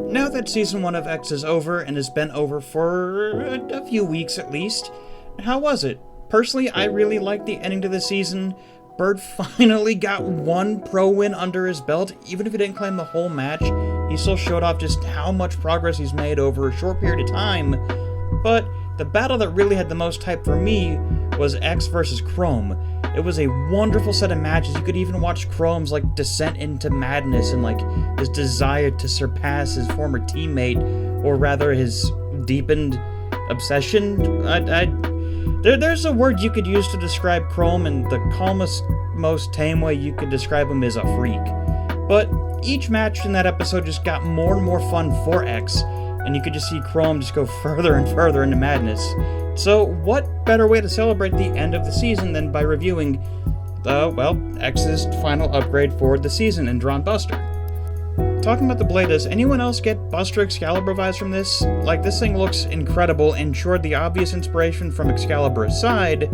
Now that Season 1 of X is over, and has been over for a few weeks at least, how was it? Personally, I really liked the ending to the season. Bird finally got one pro win under his belt. Even if he didn't claim the whole match, he still showed off just how much progress he's made over a short period of time. But the battle that really had the most hype for me was X versus Chrome. It was a wonderful set of matches. You could even watch Chrome's descent into madness and his desire to surpass his former teammate, or rather his deepened obsession. There's a word you could use to describe Chrome, and the calmest, most tame way you could describe him is a freak. But each match in that episode just got more and more fun for X, and you could just see Chrome just go further and further into madness. So what better way to celebrate the end of the season than by reviewing, X's final upgrade for the season in Dran Buster. Talking about the blade, does anyone else get Buster Excalibur vibes from this? This thing looks incredible, and sure, the obvious inspiration from Excalibur aside,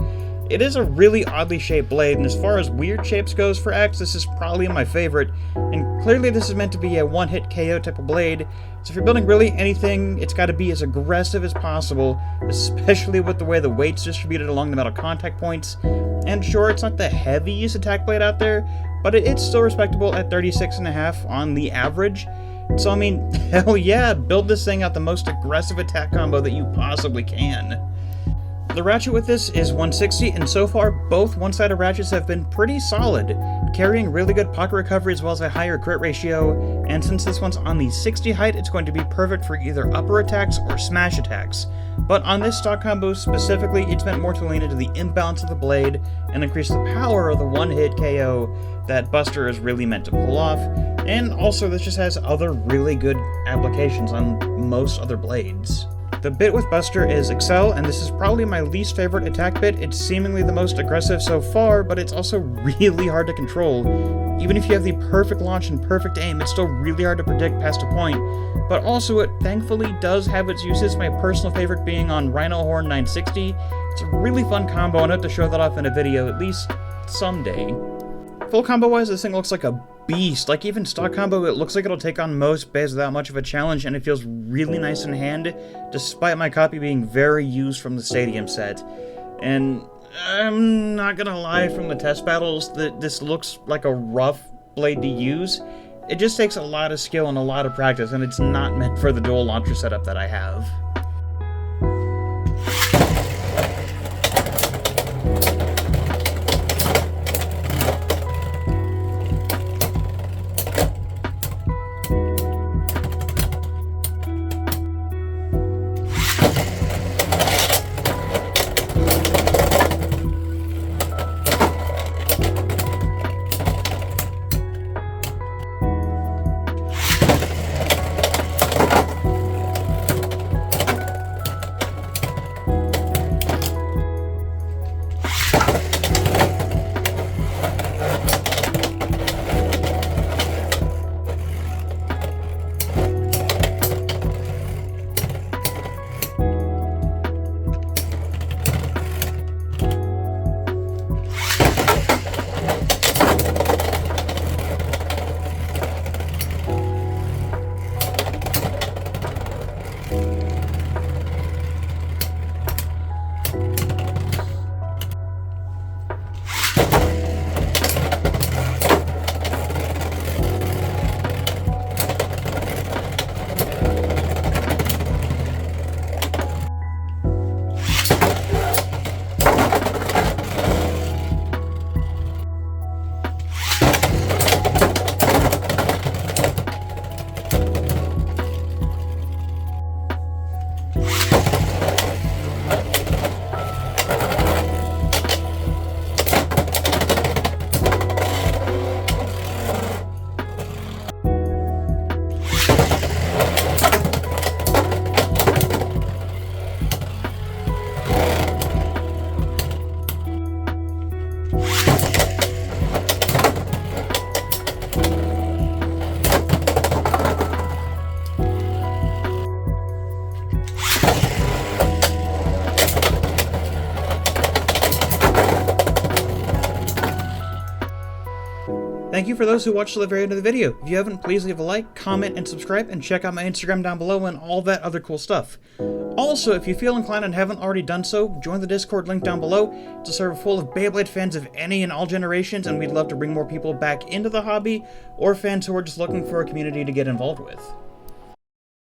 it is a really oddly shaped blade, and as far as weird shapes goes for X, this is probably my favorite, and clearly this is meant to be a one-hit KO type of blade, so if you're building really anything, it's got to be as aggressive as possible, especially with the way the weight's distributed along the metal contact points, and sure, it's not the heaviest attack blade out there, but it's still respectable at 36.5 on the average, so I mean, hell yeah, build this thing out the most aggressive attack combo that you possibly can. The ratchet with this is 160, and so far both one-sided ratchets have been pretty solid, carrying really good pocket recovery as well as a higher crit ratio, and since this one's on the 60 height, it's going to be perfect for either upper attacks or smash attacks. But on this stock combo specifically, it's meant more to lean into the imbalance of the blade and increase the power of the one-hit KO that Buster is really meant to pull off, and also this just has other really good applications on most other blades. The bit with Buster is Excel, and this is probably my least favorite attack bit. It's seemingly the most aggressive so far, but it's also really hard to control. Even if you have the perfect launch and perfect aim, it's still really hard to predict past a point. But also, it thankfully does have its uses, my personal favorite being on Rhino Horn 960. It's a really fun combo, and I hope to show that off in a video, at least someday. Full combo-wise, this thing looks like a beast. Even stock combo, it looks like it'll take on most bays without much of a challenge, and it feels really nice in hand, despite my copy being very used from the Stadium set. And I'm not gonna lie, from the test battles, this looks like a rough blade to use. It just takes a lot of skill and a lot of practice, and it's not meant for the dual launcher setup that I have. thank you for those who watched to the very end of the video. If you haven't, please leave a like, comment, and subscribe, and check out my Instagram down below and all that other cool stuff. Also, if you feel inclined and haven't already done so, join the Discord link down below. It's a server full of Beyblade fans of any and all generations, and we'd love to bring more people back into the hobby, or fans who are just looking for a community to get involved with.